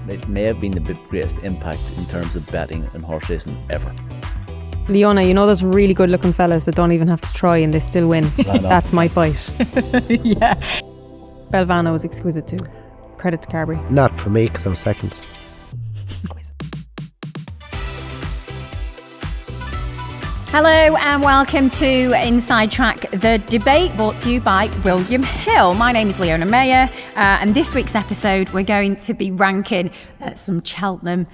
it may have been the greatest impact in terms of betting and horse racing ever. Leona, you know those really good looking fellas that don't even have to try and they still win? That's my bite. Yeah. Belvano was exquisite too. Credit to Carberry. Not for me, because I was second. Exquisite. Hello and welcome to Inside Track, the debate brought to you by William Hill. My name is Leona Mayer, and this week's episode we're going to be ranking some Cheltenham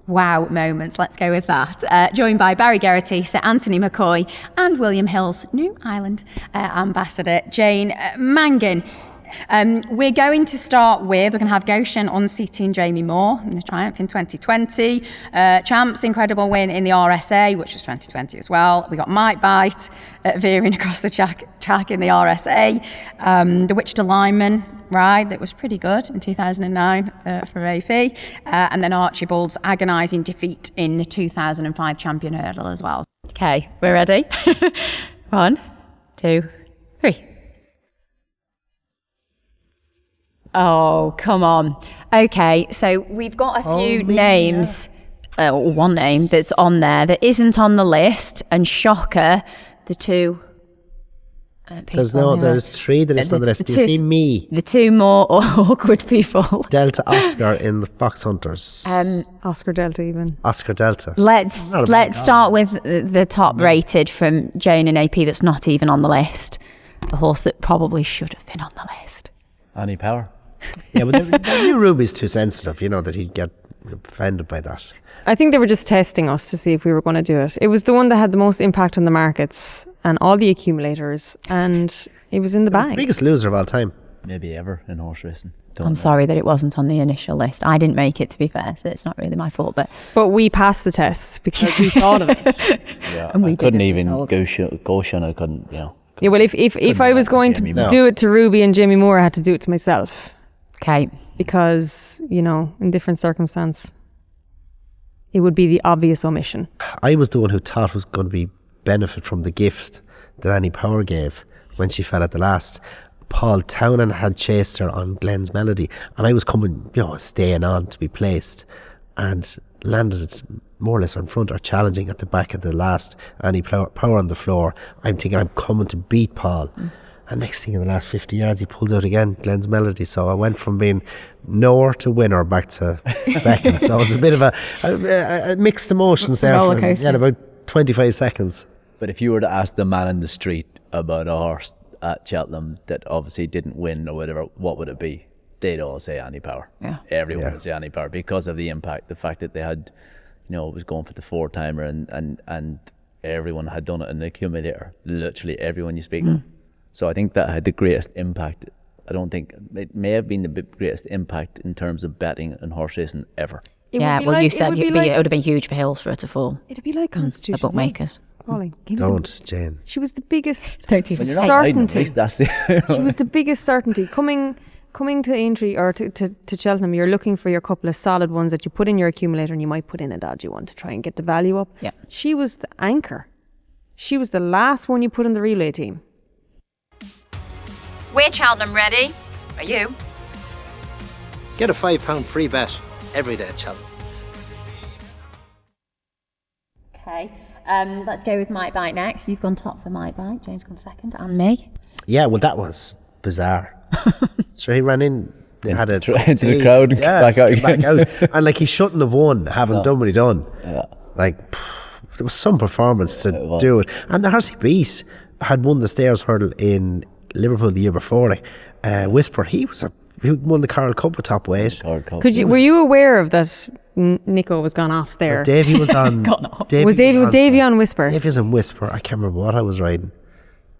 wow moments. Let's go with that. Joined by Barry Geraghty, Sir Anthony McCoy, and William Hill's New Ireland ambassador, Jane Mangan. We're going to start with, we're going to have Goshen unseating Jamie Moore in the Triumph in 2020. Champ's incredible win in the RSA, which was 2020 as well. We got Mike Bite veering across the track in the RSA. The Wichita Lineman ride that was pretty good in 2009 for AP. And then Harchibald's agonising defeat in the 2005 champion hurdle as well. Okay, we're ready. 1, 2, 3. Oh, come on. Okay, so we've got a few names, one name that's on there that isn't on the list, and shocker, the two people. There's three that is on the list. Do you see me? The two more awkward people. Delta Oscar in the Fox Hunters. Oscar Delta even. Oscar Delta. Let's start with the top rated from Jane and AP that's not even on the list. The horse that probably should have been on the list. Annie Power. Yeah, but they knew Ruby's too sensitive, that he'd get offended by that. I think they were just testing us to see if we were going to do it. It was the one that had the most impact on the markets and all the accumulators, and it was in the bag. The biggest loser of all time. Maybe ever in horse racing. I'm sorry that it wasn't on the initial list. I didn't make it, to be fair, so it's not really my fault. But we passed the test because we thought of it. Yeah, and I couldn't even Goshen. I couldn't, Yeah, well, if I was going to do it to Ruby and Jamie Moore, I had to do it to myself. Okay. Because, in different circumstance, it would be the obvious omission. I was the one who thought was going to be benefit from the gift that Annie Power gave when she fell at the last. Paul Townend had chased her on Glenn's Melody, and I was coming, staying on to be placed, and landed more or less in front or challenging at the back of the last. Annie Power on the floor. I'm thinking I'm coming to beat Paul. And next thing in the last 50 yards, he pulls out again, Glenn's Melody. So I went from being nowhere to winner back to second. So it was a bit of a mixed emotions there for about 25 seconds. But if you were to ask the man in the street about a horse at Cheltenham that obviously didn't win or whatever, what would it be? They'd all say Annie Power. Yeah. Everyone would say Annie Power because of the impact, the fact that they had, it was going for the 4-timer and everyone had done it in the accumulator. Literally everyone you speak to. So I think that had the greatest impact. I don't think it may have been the greatest impact in terms of betting and horse racing ever. You said it would have been huge for Hills for it to fall. It'd be like Constitution. The bookmakers. Don't, Jane. She was the biggest certainty. She was the biggest certainty. Coming to Aintree or to Cheltenham, you're looking for your couple of solid ones that you put in your accumulator, and you might put in a dodgy one to try and get the value up. Yeah. She was the anchor. She was the last one you put in the relay team. We're Cheltenham ready. Are you? Get a £5 free bet every day at Cheltenham. Okay. Let's go with Mike Bite next. You've gone top for Mike Bite. Jane's gone second. And me. Yeah, well, that was bizarre. So he ran in. They had into the crowd. Back out again. And he shouldn't have won, having done what he done. Yeah. There was some performance to do it. And the Harcy Beast had won the stairs hurdle in Liverpool the year before. Whisper, he won the Carroll Cup with top weight. Were you aware of that? Nico was gone off there. Davey was on. Was Davey on Whisper? Davey was on Whisper. I can't remember what I was riding.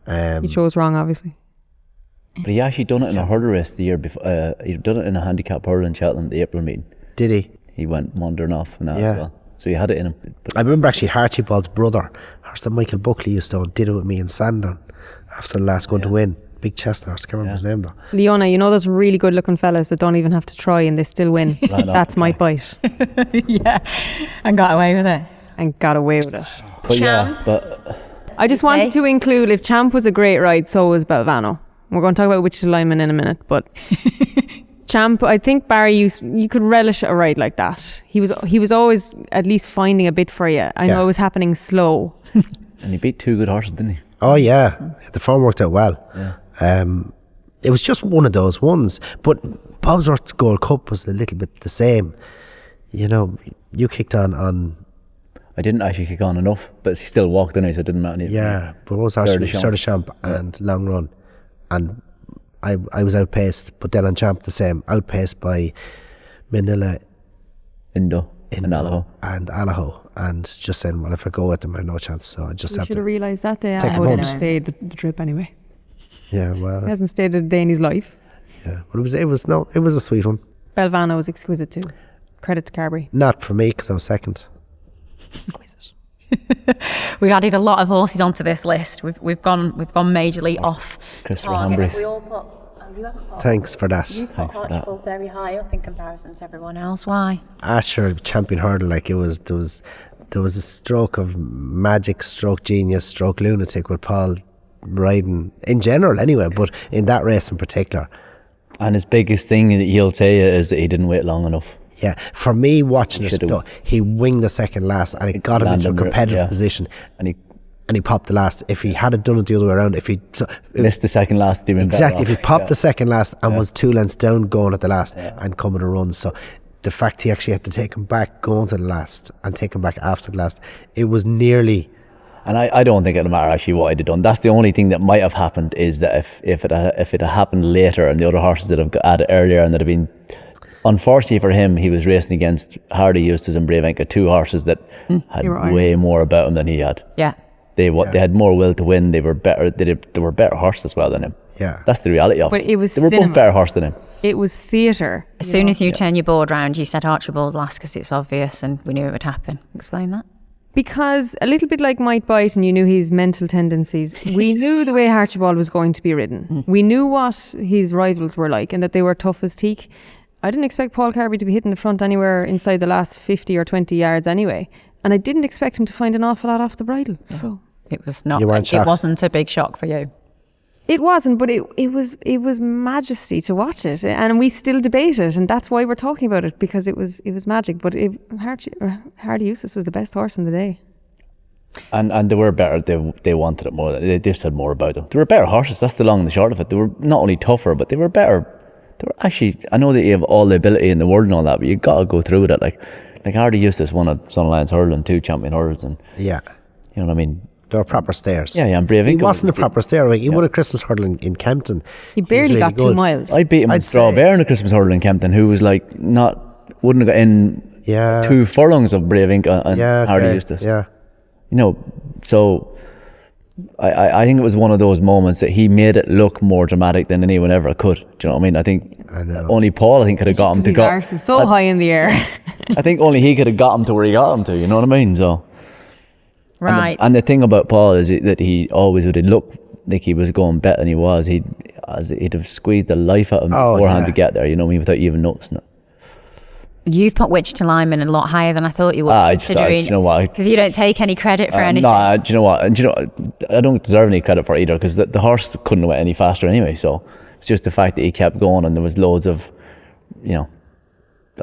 You chose wrong, obviously. But he actually done it in a hurdle race the year before. He'd done it in a handicap hurdle in Cheltenham, the April meeting. Did he? He went wandering off in that as well. So he had it in him. I remember actually Harchibald's brother, horse that Michael Buckley used to own, did it with me in Sandown after the last going to win. Big chest horse, I can't remember his name though. Leona, you know those really good looking fellas that don't even have to try and they still win. That's my bite. Yeah, and got away with it. But I just wanted to include, if Champ was a great ride, so was Belvano. We're going to talk about Wichita Lineman in a minute, but Champ, I think Barry, you could relish a ride like that. He was always at least finding a bit for you. I know it was happening slow. And he beat 2 good horses, didn't he? Oh yeah, the form worked out well. Yeah. It was just one of those ones. But Bobsworth's Gold Cup was a little bit the same. You know, you kicked on. I didn't actually kick on enough, but he still walked in, so it didn't matter. Yeah, but what was that? Sir de Champ and Long Run. And I was outpaced, but then on Champ the same, outpaced by Manila, Indo and Allaho. And Allaho. And just saying, well, if I go with them, I have no chance. So I just have should to have realised that day. take I a would have punch. stayed the trip anyway. Yeah, well, He hasn't stayed a day in his life. yeah, but it was a sweet one. Belvano was exquisite too. Credit to Carberry. Not for me because I was second. Exquisite. We've added a lot of horses onto this list. We've gone majorly off Christopher target. Humphreys. We all put. You haven't put. Thanks for that. You put Thanks for that. Harchibald very high up in comparison to everyone else. Why? Asher champion hurdle, like there was a stroke of magic, stroke genius, stroke lunatic with Paul riding in general anyway, but in that race in particular. And his biggest thing that he'll tell you is that he didn't wait long enough. Yeah, for me watching it Should've- though, he winged the second last and it got him into a landed, competitive yeah. position And he and he popped the last. If he had done it the other way around, missed the second last, he'd been better exactly, if he off. popped Yeah. the second last and was 2 lengths down going at the last and coming to run, so the fact he actually had to take him back going to the last and take him back after the last, it was nearly. And I don't think it'll matter actually what I'd have done. That's the only thing that might have happened, is that if it had happened later and the other horses that have got added earlier and that have been, unfortunately for him, he was racing against Hardy Eustace and Brave Inca, 2 horses that had were iron. way more about him than he had. Yeah. They had more will to win. They were better. They were better horses as well than him. Yeah. That's the reality of But it was They were cinema. both better horses than him. It was theatre. As soon as you turn your board round, you said Archibald last because it's obvious and we knew it would happen. Explain that. Because a little bit like Mike Byte, and you knew his mental tendencies, we knew the way Harchibald was going to be ridden. We knew what his rivals were like and that they were tough as teak. I didn't expect Paul Carberry to be hitting the front anywhere inside the last 50 or 20 yards anyway. And I didn't expect him to find an awful lot off the bridle. So It was not. You weren't It shocked? wasn't a big shock for you. it wasn't, but it was majesty to watch it, and we still debate it, and that's why we're talking about it, because it was magic. But Hardy Eustace was the best horse in the day. And they were better. They wanted it more. They just had more about them. They were better horses. That's the long and the short of it. They were not only tougher, but they were better. They were actually. I know that you have all the ability in the world and all that, but you got to go through with it. Like Hardy Eustace won at Sun Alliance hurling, 2 champion hurdles, and Yeah. you know what I mean. They were proper stairs. Yeah, and Brave He Inca wasn't a was- proper stair. Like, he won a Christmas hurdle in Kempton. He was barely really got 2 good. miles. I beat him I'd with Straw say- Bear in a Christmas hurdle in Kempton, who was like wouldn't have got in Yeah. 2 furlongs of Brave Inca and Yeah, Hardy okay. Eustace. Yeah. You know, so I think it was one of those moments that he made it look more dramatic than anyone ever could. Do you know what I mean? I think I know. only Paul, could have got him Because to his go. arse is so high in the air. I think only he could have got him to where he got him to. You know what I mean? So. Right. And the thing about Paul is that he always would have looked like he was going better than he was. He'd have squeezed the life out of him beforehand to get there. You know what I mean? Without even noticing it. You've put Wichita Lineman a lot higher than I thought you would. I just thought, you know what? Because you don't take any credit for anything. No, do you know what? And do you know, I don't deserve any credit for it either, because the horse couldn't have went any faster anyway. So it's just the fact that he kept going, and there was loads of, you know,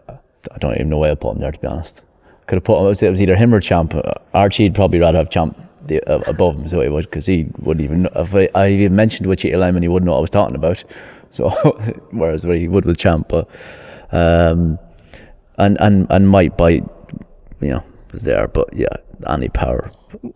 I don't even know where I put him there, to be honest. Could have put him. It was either him or Champ. Archie'd probably rather have Champ above him, so he would, because he wouldn't even. If I even mentioned Wichita Lineman, he wouldn't know what I was talking about. So whereas he would with Champ, but and Mike Bite, you know, was there, but yeah, Annie Power.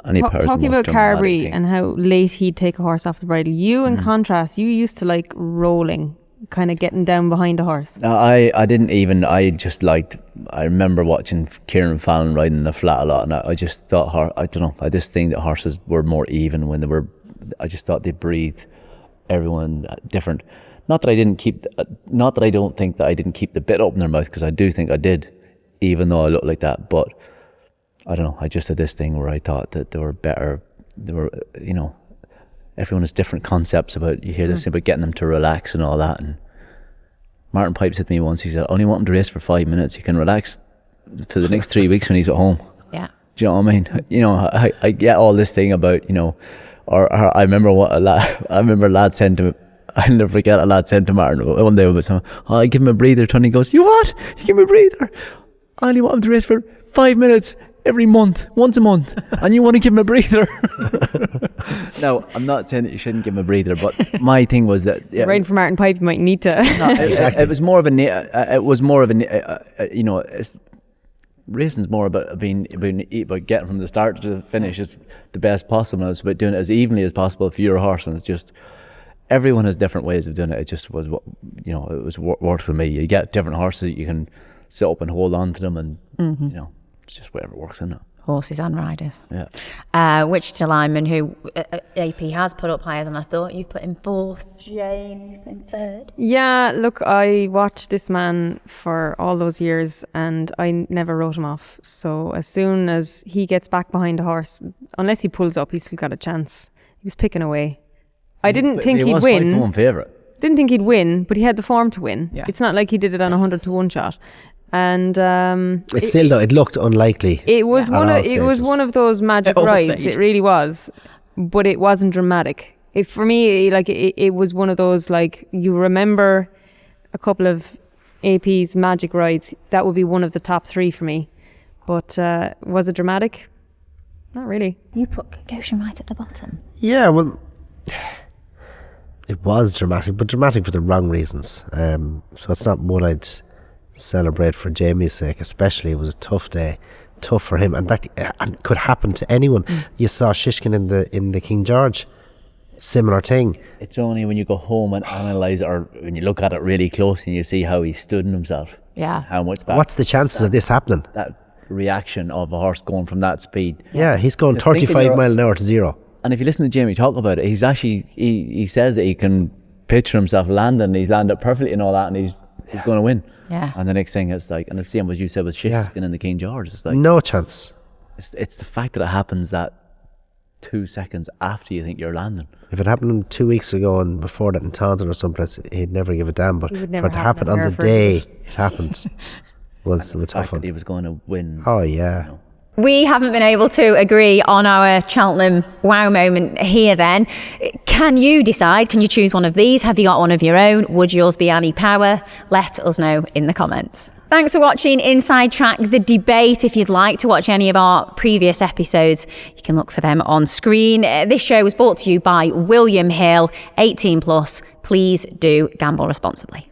Talking about Carberry and how late he'd take a horse off the bridle. You, in contrast, you used to like rolling, kind of getting down behind a horse. No, I didn't even. I just liked. I remember watching Kieran Fallon riding the flat a lot, and I just thought, I don't know. I just think that horses were more even when they were. I just thought they breathed everyone different. Not that I didn't keep. Not that I don't think that I didn't keep the bit up in their mouth, because I do think I did, even though I looked like that. But I don't know. I just had this thing where I thought that they were better. They were, you know. Everyone has different concepts about, you hear this about getting them to relax and all that. And Martin Pipes said to me once, he said, I only want him to race for 5 minutes. He can relax for the next 3 weeks when he's at home. Yeah. Do you know what I mean? You know, I get all this thing about, you know, or I remember a lad saying to me, I'll never forget a lad said to Martin one day with someone, I give him a breather, Tony goes, you what? You give him a breather? I only want him to race for 5 minutes every month, once a month, and you want to give him a breather? No, I'm not saying that you shouldn't give him a breather, but my thing was that Right for Martin Pipe, you might need to. Exactly. It was more of a you know, racing's more about being about getting from the start to the finish as the best possible. It's about doing it as evenly as possible for your horse, and it's just everyone has different ways of doing it. It just was what it was worked for me. You get different horses that you can sit up and hold on to them, and you know, it's just whatever works in it. Horses and riders. Yeah. Wichita Lineman, who AP has put up higher than I thought. You've put in 4th. Jane, you've been 3rd. Yeah, look, I watched this man for all those years and I never wrote him off. So as soon as he gets back behind a horse, unless he pulls up, he's still got a chance. He was picking away. I didn't think he'd win. He was 5-1 favourite. Didn't think he'd win, but he had the form to win. Yeah. It's not like he did it on 100-to-1 shot. And It's still though, it looked unlikely. it was at all stages. one of those magic At all rides. stage. It really was, but it wasn't dramatic. For me, like it was one of those, like, you remember a couple of AP's magic rides. That would be one of the top 3 for me. But was it dramatic? Not really. You put Goshen right at the bottom. Yeah, well, it was dramatic, but dramatic for the wrong reasons. So it's not one I'd celebrate for Jamie's sake, especially. It was a tough day, tough for him, and that could happen to anyone. You saw Shishkin in the King George, similar thing. It's only when you go home and analyse it, or when you look at it really close and you see how he stood in himself. Yeah. How much that. What's the chances of this happening? That reaction of a horse going from that speed. Yeah, he's going Just thinking 35 you're- mile an hour to 0. And if you listen to Jamie talk about it, he's actually he says that he can picture himself landing. He's landed perfectly and all that, and he's going to win. Yeah. And the next thing it's like, and the same as you said with Shishkin in the King George. It's like No chance. it's the fact that it happens that 2 seconds after you think you're landing. If it happened 2 weeks ago and before that in Taunton or someplace, he'd never give a damn. But It would for never it to happen happen in on the Hereford, day would it happened was a The tough fact that one. he was going to win. Oh yeah. We haven't been able to agree on our Cheltenham wow moment here then. Can you decide? Can you choose one of these? Have you got one of your own? Would yours be Annie Power? Let us know in the comments. Thanks for watching Inside Track The Debate. If you'd like to watch any of our previous episodes, you can look for them on screen. This show was brought to you by William Hill, 18+. Please do gamble responsibly.